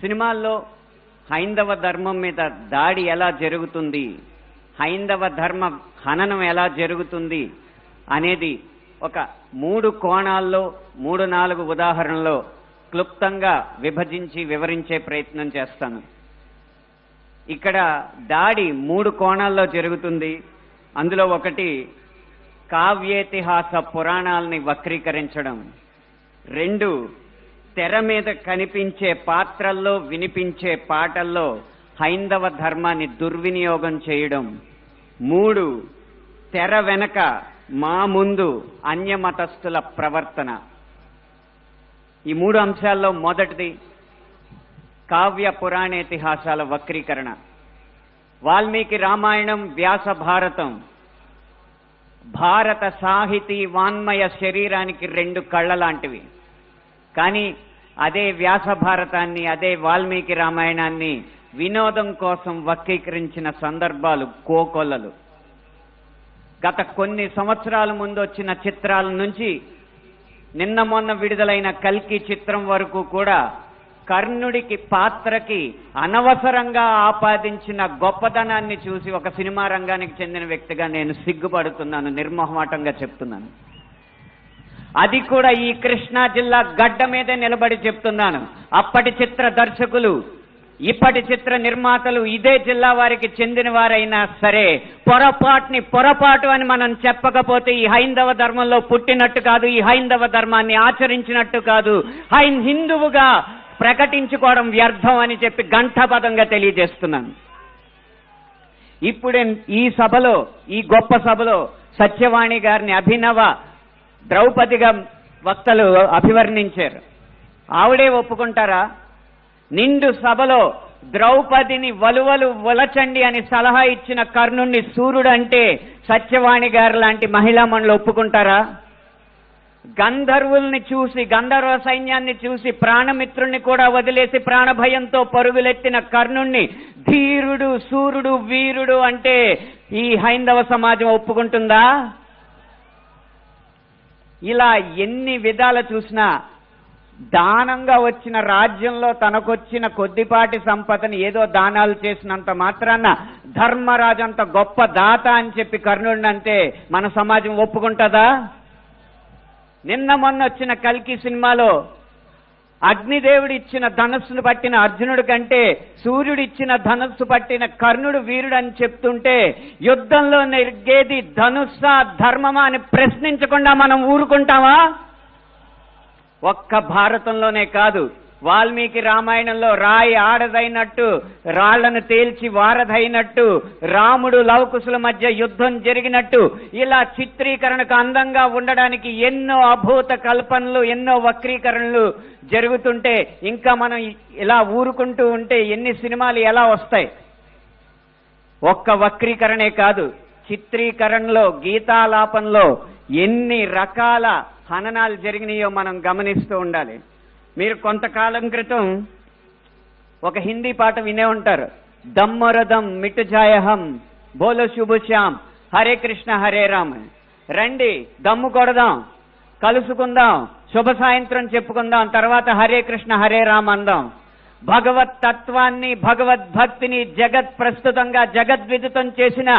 సినిమాల్లో హైందవ ధర్మం మీద దాడి ఎలా జరుగుతుంది, హైందవ ధర్మ హననం ఎలా జరుగుతుంది అనేది ఒక 3 కోణాల్లో 3-4 ఉదాహరణలో క్లుప్తంగా విభజించి వివరించే ప్రయత్నం చేస్తాను. ఇక్కడ దాడి 3 కోణాల్లో జరుగుతుంది. అందులో ఒకటి కావ్యేతిహాస పురాణాలని వక్రీకరించడం, 2 తెర మీద కనిపించే పాత్రల్లో వినిపించే పాటల్లో హైందవ ధర్మాన్ని దుర్వినియోగం చేయడం, 3 తెర వెనక మా ముందు అన్యమతస్థుల ప్రవర్తన. ఈ 3 అంశాల్లో మొదటిది కావ్య పురాణేతిహాసాల వక్రీకరణ. వాల్మీకి రామాయణం, వ్యాస భారతం భారత సాహితీ వాన్మయ శరీరానికి 2 కళ్ళ లాంటివి. కానీ అదే వ్యాస భారతాన్ని, అదే వాల్మీకి రామాయణాన్ని వినోదం కోసం వక్రీకరించిన సందర్భాలు కోకొల్లలు. గత కొన్ని సంవత్సరాల ముందు వచ్చిన చిత్రాల నుంచి నిన్న మొన్న విడుదలైన కల్కి చిత్రం వరకు కూడా కర్ణుడికి పాత్రకి అనవసరంగా ఆపాదించిన గొప్పతనాన్ని చూసి ఒక సినిమా రంగానికి చెందిన వ్యక్తిగా నేను సిగ్గుపడుతున్నాను, నిర్మోహమాటంగా చెప్తున్నాను. అది కూడా ఈ కృష్ణా జిల్లా గడ్డ మీదే నిలబడి చెప్తున్నాను. అప్పటి చిత్ర దర్శకులు, ఇప్పటి చిత్ర నిర్మాతలు ఇదే జిల్లా వారికి చెందిన వారైనా సరే పొరపాటు అని మనం చెప్పకపోతే ఈ హైందవ ధర్మంలో పుట్టినట్టు కాదు, ఈ హైందవ ధర్మాన్ని ఆచరించినట్టు కాదు, హిందువుగా ప్రకటించుకోవడం వ్యర్థం అని చెప్పి ఘంటాపథంగా తెలియజేస్తున్నాను. ఇప్పుడే ఈ సభలో, ఈ గొప్ప సభలో సత్యవాణి గారిని అభినవ ద్రౌపదిగా వక్తలు అభివర్ణించారు. ఆవిడే ఒప్పుకుంటారా? నిండు సభలో ద్రౌపదిని వలువలు వలచండి అని సలహా ఇచ్చిన కర్ణుణ్ణి సూర్యుడు అంటే సత్యవాణి గారు లాంటి మహిళా మండలి ఒప్పుకుంటారా? గంధర్వుల్ని చూసి, గంధర్వ సైన్యాన్ని చూసి ప్రాణమిత్రుల్ని కూడా వదిలేసి ప్రాణభయంతో పరుగులెత్తిన కర్ణుణ్ణి ధీరుడు, సూర్యుడు, వీరుడు అంటే ఈ హైందవ సమాజం ఒప్పుకుంటుందా? ఇలా ఎన్ని విధాలు చూసినా దానంగా వచ్చిన రాజ్యంలో తనకొచ్చిన కొద్దిపాటి సంపదని ఏదో దానాలు చేసినంత మాత్రాన ధర్మరాజు అంత గొప్ప దాత అని చెప్పి కర్ణుడిని అంటే మన సమాజం ఒప్పుకుంటుందా? నిన్న మొన్న వచ్చిన కల్కి సినిమాలో అగ్నిదేవుడు ఇచ్చిన ధనుస్సును పట్టిన అర్జునుడి కంటే సూర్యుడు ఇచ్చిన ధనుస్సు పట్టిన కర్ణుడు వీరుడు అని చెప్తుంటే యుద్ధంలో నెగ్గేది ధనుస్సా ధర్మమా అని ప్రశ్నించకుండా మనం ఊరుకుంటామా? ఒక్క భారతంలోనే కాదు, వాల్మీకి రామాయణంలో రాయి ఆడదైనట్టు, రాళ్లను తేల్చి వారధైనట్టు, రాముడు లవకుశుల మధ్య యుద్ధం జరిగినట్టు, ఇలా చిత్రీకరణకు అందంగా ఉండడానికి ఎన్నో అభూత కల్పనలు, ఎన్నో వక్రీకరణలు జరుగుతుంటే ఇంకా మనం ఇలా ఊరుకుంటూ ఉంటే ఎన్ని సినిమాలు ఎలా వస్తాయి? ఒక్క వక్రీకరణే కాదు, చిత్రీకరణలో, గీతాలాపనలో ఎన్ని రకాల హననాలు జరిగినాయో మనం గమనిస్తూ ఉండాలి. మీరు కొంతకాలం క్రితం ఒక హిందీ పాట వినే ఉంటారు, దమ్మరదం మిటుజాయహం బోలో శుభశ్యాం హరే కృష్ణ హరే రామ్. రండి దమ్ము కొడదాం, కలుసుకుందాం, శుభ సాయంత్రం చెప్పుకుందాం, తర్వాత హరే కృష్ణ హరే రామ్ అందాం. భగవత్ తత్వాన్ని, భగవద్భక్తిని జగత్ ప్రస్తుతంగా జగద్విదితం చేసిన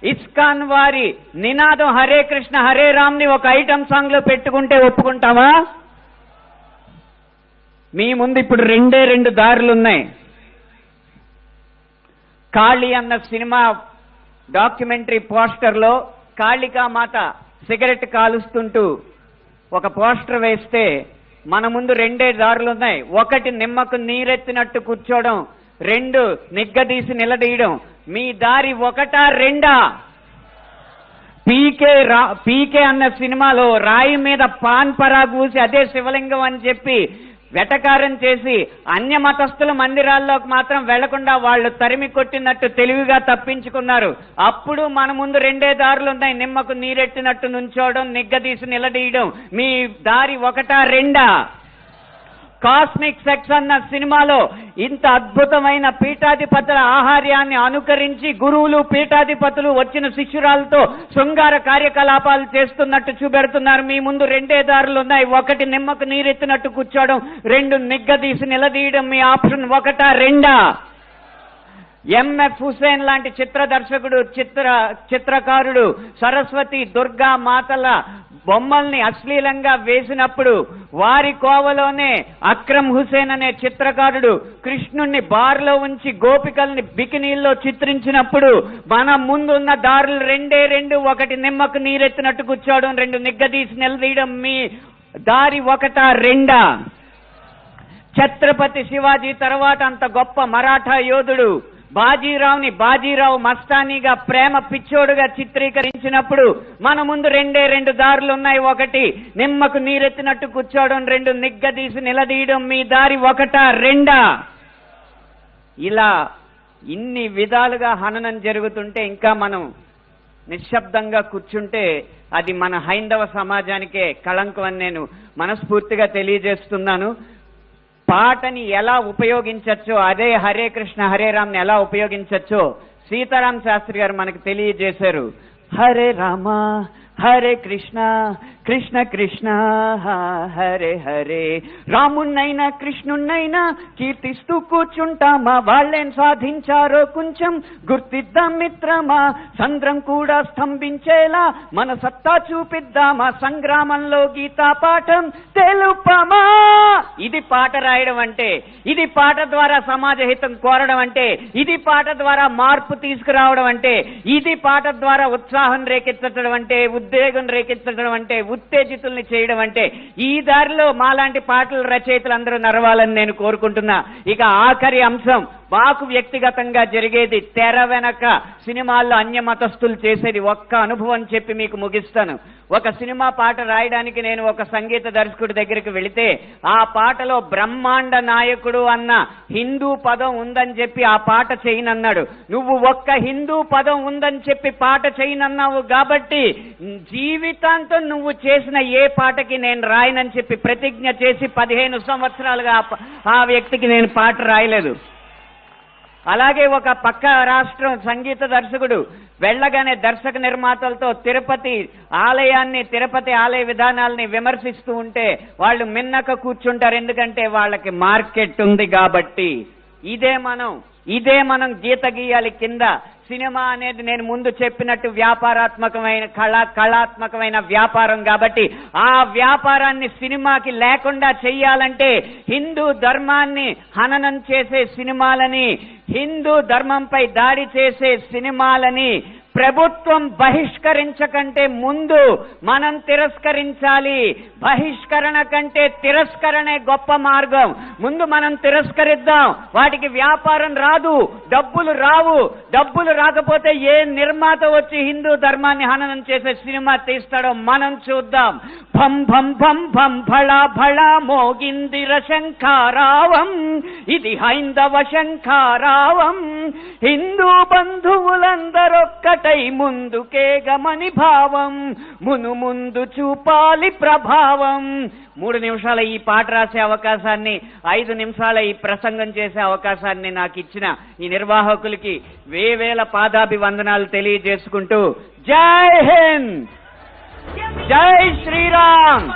ఇస్కాన్ వారి నినాదం హరే కృష్ణ హరే రామ్ ని ఒక ఐటమ్ సాంగ్ లో పెట్టుకుంటే ఒప్పుకుంటావా? మీ ముందు ఇప్పుడు 2 దారులు ఉన్నాయి. కాళీ అన్న సినిమా డాక్యుమెంటరీ పోస్టర్లో కాళికామాత సిగరెట్ కాలుస్తుంటూ ఒక పోస్టర్ వేస్తే మన ముందు 2 దారులు ఉన్నాయి. ఒకటి నిమ్మకు నీరెత్తినట్టు కూర్చోవడం, 2 నిగ్గదీసి నిలదీయడం. మీ దారి 1, 2? పీకే అన్న సినిమాలో రాయి మీద పాన్ పరాగూసి అదే శివలింగం అని చెప్పి వెటకారం చేసి అన్య మతస్థుల మందిరాల్లోకి మాత్రం వెళ్లకుండా వాళ్ళు తరిమి కొట్టినట్టు తెలివిగా తప్పించుకున్నారు. అప్పుడు మన ముందు 2 దారులు ఉన్నాయి, నిమ్మకు నీరెట్టినట్టు నుంచోవడం, నిగ్గదీసి నిలదీయడం. మీ దారి 1, 2? కాస్మిక్ సెక్స్ అన్న సినిమాలో ఇంత అద్భుతమైన పీఠాధిపతుల ఆహార్యాన్ని అనుకరించి గురువులు పీఠాధిపతులు వచ్చిన శిష్యురాలతో శృంగార కార్యకలాపాలు చేస్తున్నట్టు చూపెడుతున్నారు. మీ ముందు రెండే దారులు ఉన్నాయి. ఒకటి నిమ్మకు నీరెత్తినట్టు కూర్చోవడం, రెండు నిగ్గదీసి నిలదీయడం. మీ ఆప్షన్ ఒకటా రెండా? ఎంఎఫ్ హుసేన్ లాంటి చిత్ర దర్శకుడు, చిత్రకారుడు సరస్వతి దుర్గా మాతల బొమ్మల్ని అశ్లీలంగా వేసినప్పుడు వారి కోవలోనే అక్రమ్ హుసేన్ అనే చిత్రకారుడు కృష్ణుణ్ణి బార్లో ఉంచి గోపికల్ని బికినీల్లో చిత్రించినప్పుడు మన ముందున్న దారులు రెండే రెండు. ఒకటి నిమ్మకు నీరెత్తినట్టు కూర్చోవడం, రెండు నిగ్గదీసి నిలదీయడం. మీ దారి ఒకటా రెండా? ఛత్రపతి శివాజీ తర్వాత అంత గొప్ప మరాఠా యోధుడు బాజీరావుని బాజీరావు మస్తానీగా ప్రేమ పిచ్చోడుగా చిత్రీకరించినప్పుడు మన ముందు రెండే రెండు దారులు ఉన్నాయి. ఒకటి నిమ్మకు నీరెత్తినట్టు కూర్చోవడం, రెండు నిగ్గదీసి నిలదీయడం. మీ దారి ఒకటా రెండా? ఇలా ఇన్ని విధాలుగా హననం జరుగుతుంటే ఇంకా మనం నిశ్శబ్దంగా కూర్చుంటే అది మన హైందవ సమాజానికే కళంకం అని నేను మనస్ఫూర్తిగా తెలియజేస్తున్నాను. పాటని ఎలా ఉపయోగించచ్చో, అదే హరే కృష్ణ హరే రామ్ని ఎలా ఉపయోగించచ్చో సీతారాం శాస్త్రి గారు మనకు తెలియజేశారు. హరే రామ హరే కృష్ణ కృష్ణ కృష్ణ హరే హరే. రామున్నైనా కృష్ణున్నైనా కీర్తిస్తూ కూర్చుంటామా, వాళ్ళేం సాధించారో కొంచెం గుర్తిద్దాం మిత్రమా. సంద్రం కూడా స్తంభించేలా మన సత్తా చూపిద్దామా, సంగ్రామంలో గీతా పాఠం తెలుపమా. ఇది పాట రాయడం అంటే, ఇది పాట ద్వారా సమాజ హితం కోరడం అంటే, ఇది పాట ద్వారా మార్పు తీసుకురావడం అంటే, ఇది పాట ద్వారా ఉత్సాహం రేకెత్తడం అంటే, ఉద్వేగం రేకెత్తడం అంటే, ఉత్తేజితుల్ని చేయడం అంటే. ఈ దారిలో మాలాంటి పాటల రచయితలు అందరూ నడవాలని నేను కోరుకుంటున్నా. ఇక ఆఖరి అంశం మాకు వ్యక్తిగతంగా జరిగేది, తెర వెనక సినిమాల్లో అన్య మతస్థులు చేసేది ఒక్క అనుభవం చెప్పి మీకు ముగిస్తాను. ఒక సినిమా పాట రాయడానికి నేను ఒక సంగీత దర్శకుడి దగ్గరికి వెళితే ఆ పాటలో బ్రహ్మాండ నాయకుడు అన్న హిందూ పదం ఉందని చెప్పి ఆ పాట చేయనన్నాడు. నువ్వు ఒక్క హిందూ పదం ఉందని చెప్పి పాట చేయనన్నావు కాబట్టి జీవితాంతం నువ్వు చేసిన ఏ పాటకి నేను రాయనని చెప్పి ప్రతిజ్ఞ చేసి 15 సంవత్సరాలుగా ఆ వ్యక్తికి నేను పాట రాయలేదు. అలాగే ఒక పక్క రాష్ట్రం సంగీత దర్శకుడు వెళ్ళగానే దర్శక నిర్మాతలతో తిరుపతి ఆలయ విధానాలని విమర్శిస్తూ ఉంటే వాళ్ళు మిన్నక కూర్చుంటారు. ఎందుకంటే వాళ్ళకి మార్కెట్ ఉంది కాబట్టి. ఇదే మనం గీత గీయాలి కింద. సినిమా అనేది నేను ముందు చెప్పినట్టు వ్యాపారాత్మకమైన కళాత్మకమైన వ్యాపారం కాబట్టి ఆ వ్యాపారాన్ని సినిమాకి లేకుండా చెయ్యాలంటే హిందూ ధర్మాన్ని హననం చేసే సినిమాలని, హిందూ ధర్మంపై దాడి చేసే సినిమాలని ప్రభుత్వం బహిష్కరించకంటే ముందు మనం తిరస్కరించాలి. బహిష్కరణ కంటే తిరస్కరణే గొప్ప మార్గం. ముందు మనం తిరస్కరిద్దాం. వాటికి వ్యాపారం రాదు, డబ్బులు రావు. డబ్బులు రాకపోతే ఏ నిర్మాత వచ్చి హిందూ ధర్మాన్ని హననం చేసే సినిమా తీస్తాడో మనం చూద్దాం. భం భం భం భం భళా భళా మోగిందిర శంఖారావం, ఇది హైందవ శంఖారావం. హిందూ బంధువులందరొక్కటై ముందుకే గమని భావం, ముందు చూపాలి ప్రభావం. 3 నిమిషాల ఈ పాట రాసే అవకాశాన్ని, 5 నిమిషాల ఈ ప్రసంగం చేసే అవకాశాన్ని నాకు ఇచ్చిన ఈ నిర్వాహకులకి వేవేల పాదాభివందనాలు తెలియజేసుకుంటూ జై హింద్, జై శ్రీరామ్.